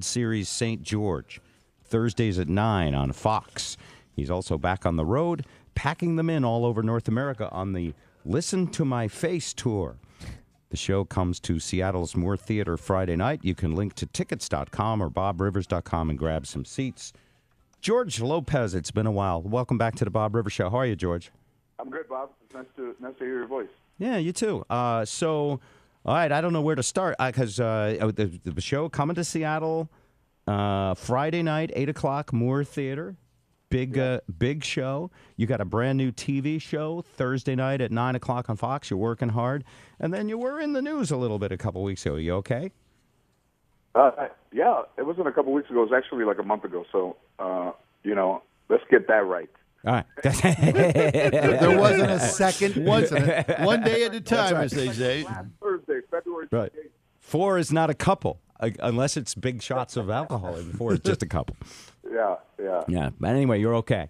World Series St. George, Thursdays at 9 on Fox. He's also back on the road, packing them in all over North America on the Listen to My Face tour. The show comes to Seattle's Moore Theater Friday night. You can link to tickets.com or bobrivers.com and grab some seats. George Lopez, it's been a while. Welcome back to the Bob Rivers Show. How are you, George? I'm good, Bob. It's nice to hear your voice. Yeah, you too. All right, I don't know where to start because the show coming to Seattle Friday night, 8 o'clock, Moore Theater. Big show. You got a brand new TV show Thursday night at 9 o'clock on Fox. You're working hard. And then you were in the news a little bit a couple weeks ago. You okay? Yeah, it wasn't a couple weeks ago. It was actually like a month ago. So, let's get that right. All right. There wasn't a second, wasn't it? One day at a time, as they say. Last Thursday, February 28th. Right. 4 is not a couple, unless it's big shots of alcohol. And 4 is just a couple. Yeah. Yeah. But anyway, you're okay.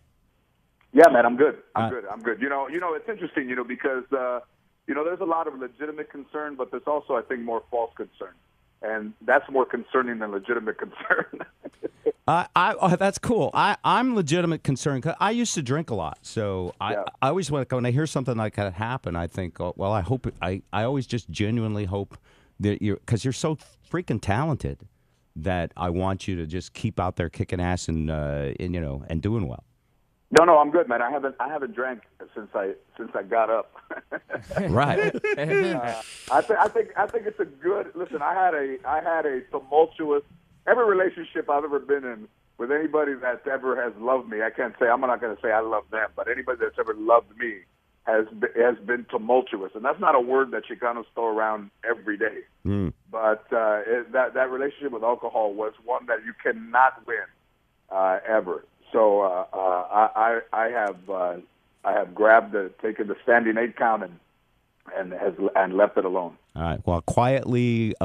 Yeah, man, I'm good. I'm good. You know, it's interesting, because, there's a lot of legitimate concern, but there's also, I think, more false concern. And that's more concerning than legitimate concern. That's cool. I'm legitimate concerned. 'Cause I used to drink a lot, so I always when I hear something like that happen, I think, I hope I always just genuinely hope that because you're so freaking talented that I want you to just keep out there kicking ass and doing well. No, I'm good, man. I haven't drank since I got up. Right. I think it's a good. Listen, I had a tumultuous. Every relationship I've ever been in with anybody that ever has loved me, I'm not going to say I love them, but anybody that's ever loved me has been tumultuous, and that's not a word that you kind of throw around every day. But that relationship with alcohol was one that you cannot win ever. So I have taken the standing 8 count and left it alone. All right. Well, quietly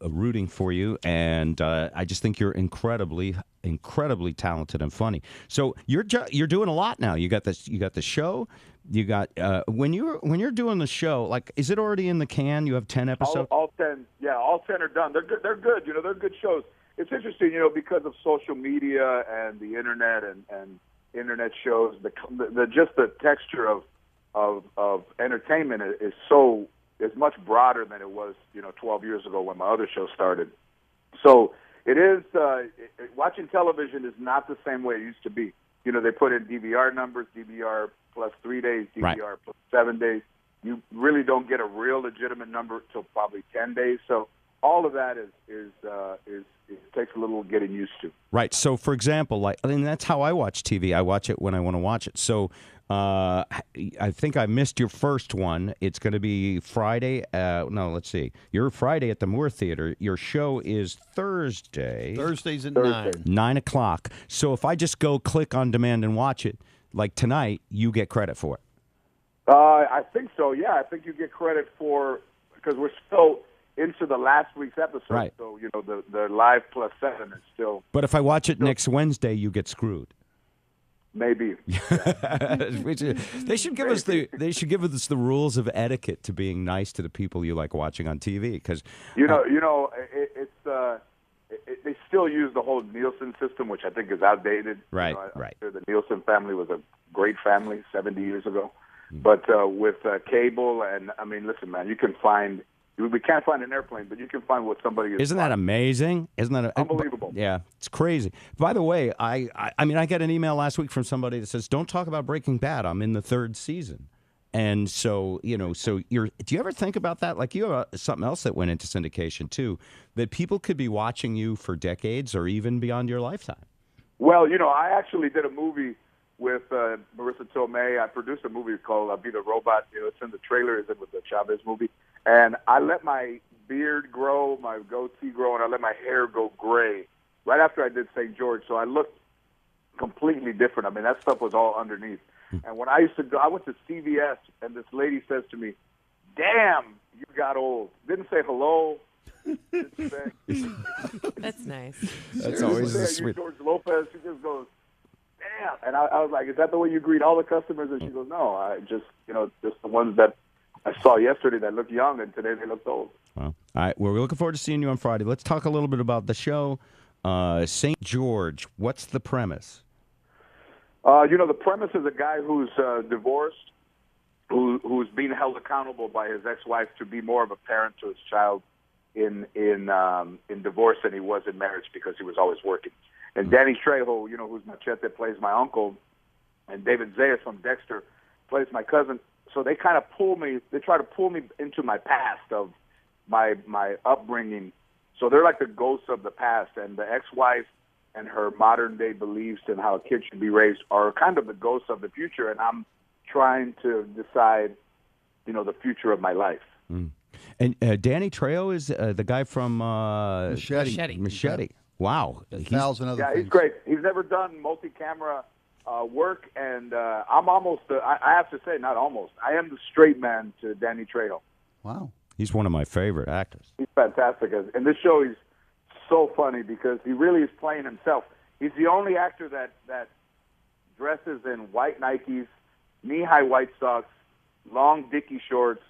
rooting for you, and I just think you're incredibly talented and funny. So you're doing a lot now. You got this. You got the show. You got when you're doing the show. Like, is it already in the can? You have 10 episodes. All 10. Yeah, all 10 are done. They're good. They're good. They're good shows. It's interesting, because of social media and the internet and internet shows, the texture of entertainment is much broader than it was, 12 years ago when my other show started. So it is watching television is not the same way it used to be. They put in DVR numbers, DVR plus 3 days, DVR plus 7 days. You really don't get a real legitimate number till probably 10 days. So all of that it takes a little getting used to. Right. So, for example, that's how I watch TV. I watch it when I want to watch it. So, I think I missed your first one. It's going to be Friday. Let's see. You're Friday at the Moore Theater. Your show is Thursday. Thursdays at 9. 9 o'clock. So, if I just go click on demand and watch it, like tonight, you get credit for it. I think so. Yeah, I think you get credit because we're still into the last week's episode. Right. So, the live plus 7 is still. But if I watch it next Wednesday, you get screwed. Maybe. They should give us the rules of etiquette to being nice to the people you like watching on TV. Because they still use the whole Nielsen system, which I think is outdated. Right. Right. The Nielsen family was a great family 70 years ago, but with cable and listen, man, you can find. We can't find an airplane, but you can find what somebody is. Isn't that amazing? Isn't that unbelievable? Yeah, it's crazy. By the way, I got an email last week from somebody that says, "Don't talk about Breaking Bad. I'm in the 3rd season." And so, do you ever think about that? Like, you have something else that went into syndication too, that people could be watching you for decades or even beyond your lifetime. Well, I actually did a movie with Marissa Tomei. I produced a movie called "I'll Be the Robot." It's in the trailer. It's in with the Chavez movie. And I let my beard grow, my goatee grow, and I let my hair go gray right after I did St. George. So I looked completely different. That stuff was all underneath. And when I went to CVS, and this lady says to me, "Damn, you got old." Didn't say hello. Didn't say, That's nice. That's always a sweet. George Lopez. She just goes, "Damn," and I was like, "Is that the way you greet all the customers?" And she goes, "No, I just just the ones that I saw yesterday that looked young, and today they looked old." Well, all right. Well, we're looking forward to seeing you on Friday. Let's talk a little bit about the show. St. George. What's the premise? The premise is a guy who's divorced, who's being held accountable by his ex-wife to be more of a parent to his child in divorce than he was in marriage because he was always working. And Danny Trejo, who's Machete, plays my uncle, and David Zayas from Dexter plays my cousin. So they kind of try to pull me into my past of my upbringing. So they're like the ghosts of the past, and the ex-wife and her modern-day beliefs and how a kid should be raised are kind of the ghosts of the future, and I'm trying to decide, the future of my life. Mm. And Danny Trejo is the guy from Machete. Wow. Thousand other things. He's great. He's never done multi-camera work, and I'm almost, I have to say, not almost, I am the straight man to Danny Trejo. Wow. He's one of my favorite actors. He's fantastic. In this show, he's so funny because he really is playing himself. He's the only actor that dresses in white Nikes, knee-high white socks, long Dickie shorts,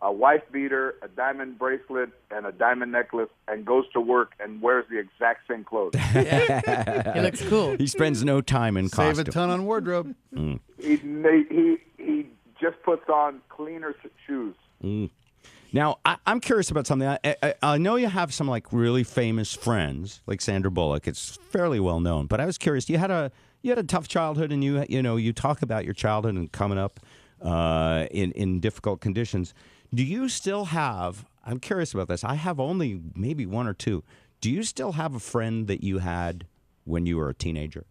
a wife beater, a diamond bracelet, and a diamond necklace, and goes to work and wears the exact same clothes. Yeah. He looks cool. He spends no time in costume. Save a ton on wardrobe. Mm. He just puts on cleaner shoes. Mm. Now, I'm curious about something. I know you have some really famous friends, like Sandra Bullock. It's fairly well known. But I was curious. You had a tough childhood, and you talk about your childhood and coming up in difficult conditions. Do you still have? I'm curious about this. I have only maybe one or two. Do you still have a friend that you had when you were a teenager?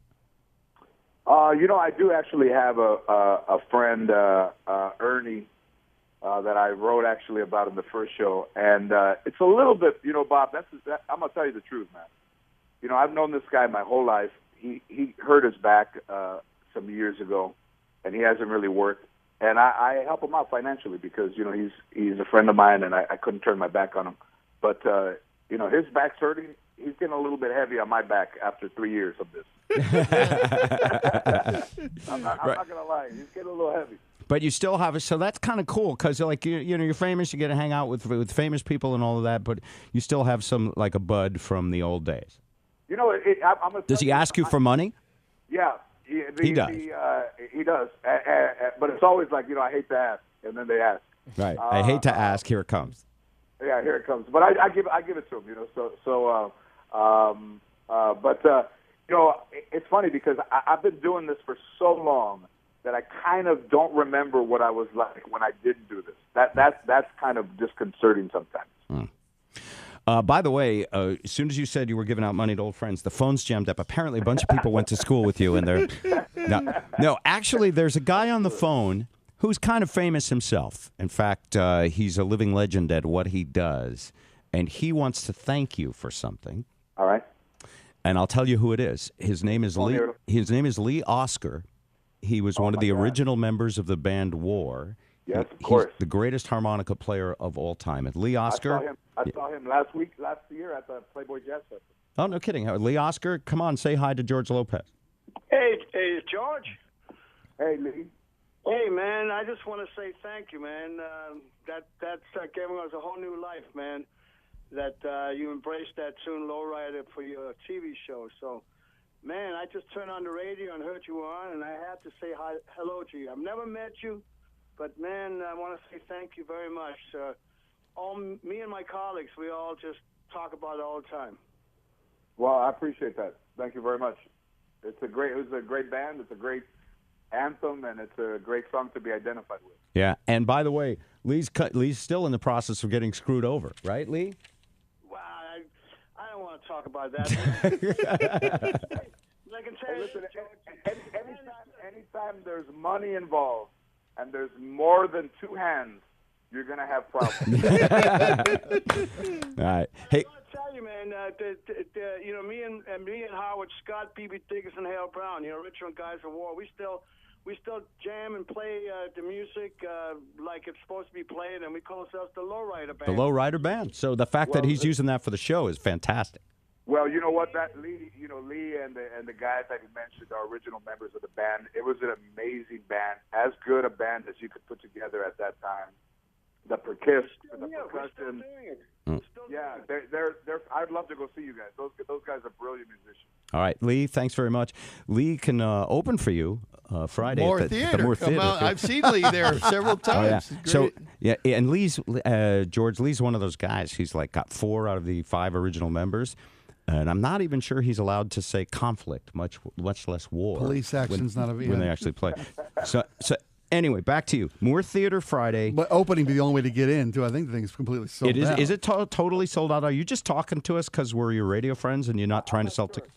I do actually have a friend, Ernie. That I wrote actually about in the first show, and it's a little bit, Bob. I'm gonna tell you the truth, man. I've known this guy my whole life. He hurt his back some years ago, and he hasn't really worked. And I help him out financially because he's a friend of mine, and I couldn't turn my back on him. But his back's hurting. He's getting a little bit heavy on my back after 3 years of this. I'm not gonna lie. He's getting a little heavy. But you still have it, so that's kind of cool because, you're famous. You get to hang out with famous people and all of that. But you still have some a bud from the old days. Does he ask you for money? Yeah, he does. He does. But it's always I hate to ask, and then they ask. Right. I hate to ask. Here it comes. Yeah, here it comes. But I give it to him. It's funny because I've been doing this for so long that I kind of don't remember what I was like when I didn't do this. That's kind of disconcerting sometimes. By the way, as soon as you said you were giving out money to old friends, the phone's jammed up. Apparently, a bunch of people went to school with you, and they're no. Actually, there's a guy on the phone who's kind of famous himself. In fact, he's a living legend at what he does, and he wants to thank you for something. All right. And I'll tell you who it is. His name is Lee. His name is Lee Oscar. He was one of the original members of the band War. Yes, of course. He's the greatest harmonica player of all time. And Lee Oscar. I saw him last year at the Playboy Jazz Festival. Oh, no kidding. Lee Oscar, come on, say hi to George Lopez. Hey, George. Hey, Lee. Hey, man, I just want to say thank you, man. That's giving us a whole new life, man, that you embraced that tune Lowrider for your TV show. So, man, I just turned on the radio and heard you were on, and I have to say hello to you. I've never met you, but, man, I want to say thank you very much. Me and my colleagues, we all just talk about it all the time. Well, I appreciate that. Thank you very much. It was a great band. It's a great anthem, and it's a great song to be identified with. Yeah, and by the way, Lee's still in the process of getting screwed over, right, Lee? Well, I don't want to talk about that. I can tell you, listen, anytime there's money involved and there's more than two hands, you're going to have problems. All right. Hey. I want to tell you, man, me and Howard Scott, B.B. Dickinson, Hale Brown, Richmond Guys of War, we still jam and play the music like it's supposed to be played, and we call ourselves the Lowrider Band. The Lowrider Band. So the fact that he's using that for the show is fantastic. Well, you know what? That Lee and the guys that he mentioned are original members of the band. It was an amazing band, as good a band as you could put together at that time. The percussion. Yeah, I'd love to go see you guys. Those guys are brilliant musicians. All right, Lee, thanks very much. Lee can open for you Friday More at the theater. More Come Theater. out. I've seen Lee there several times. Oh, yeah. It's So, great. yeah, and George Lee's one of those guys. He's like got 4 out of the 5 original members. And I'm not even sure he's allowed to say conflict, much less war. Police action's not a when they actually play. So anyway, back to you. More Theater Friday. But opening be the only way to get in, too. I think the thing's completely sold out. Is it totally sold out? Are you just talking to us because we're your radio friends and you're not trying to sell tickets?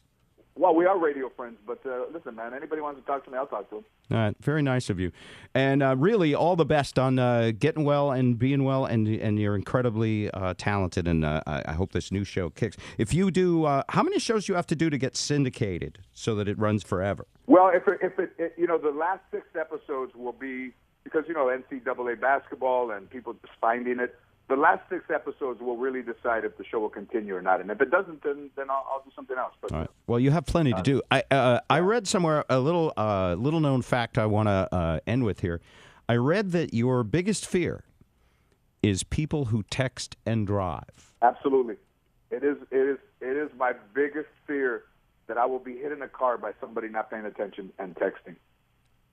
Well, we are radio friends, but listen, man, anybody wants to talk to me, I'll talk to them. All right, very nice of you. And really, all the best on getting well and being well, and you're incredibly talented, and I hope this new show kicks. If you do, how many shows do you have to do to get syndicated so that it runs forever? Well, if it the last 6 episodes will be, because, NCAA basketball and people just finding it, the last 6 episodes will really decide if the show will continue or not. And if it doesn't, then I'll do something else. But, all right. Well, you have plenty to do. I read somewhere a little known fact I want to end with here. I read that your biggest fear is people who text and drive. Absolutely. It is my biggest fear that I will be hit in a car by somebody not paying attention and texting.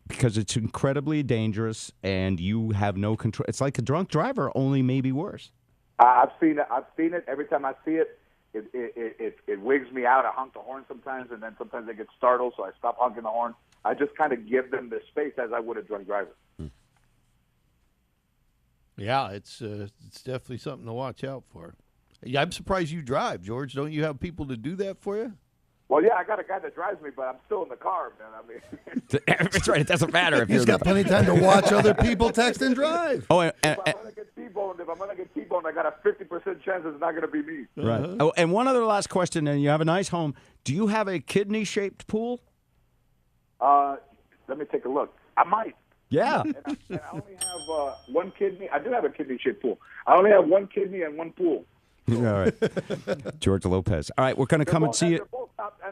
Because it's incredibly dangerous, and you have no control. It's like a drunk driver, only maybe worse. I've seen it. Every time I see it, it wigs me out. I honk the horn sometimes, and then sometimes I get startled, so I stop honking the horn. I just kind of give them the space as I would a drunk driver. Yeah, it's definitely something to watch out for. Yeah, I'm surprised you drive, George. Don't you have people to do that for you? Well, yeah, I got a guy that drives me, but I'm still in the car, man. I mean, That's right. It doesn't matter if He's got plenty of time to watch other people text and drive. Oh, if I'm going to get T-boned, I got a 50% chance it's not going to be me. right. Oh, and one other last question, and you have a nice home. Do you have a kidney-shaped pool? Let me take a look. I might. Yeah. And I only have one kidney. I do have a kidney-shaped pool. I only have one kidney and one pool. All right. George Lopez. All right, we're going to come and see you.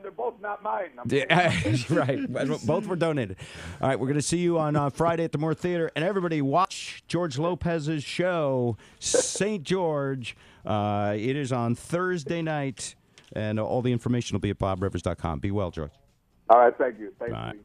They're both not mine. Yeah, right. Both were donated. All right, we're going to see you on Friday at the Moore Theater. And everybody watch George Lopez's show, St. George. It is on Thursday night, and all the information will be at bobrivers.com. Be well, George. All right, thank you. Thank Bye. you.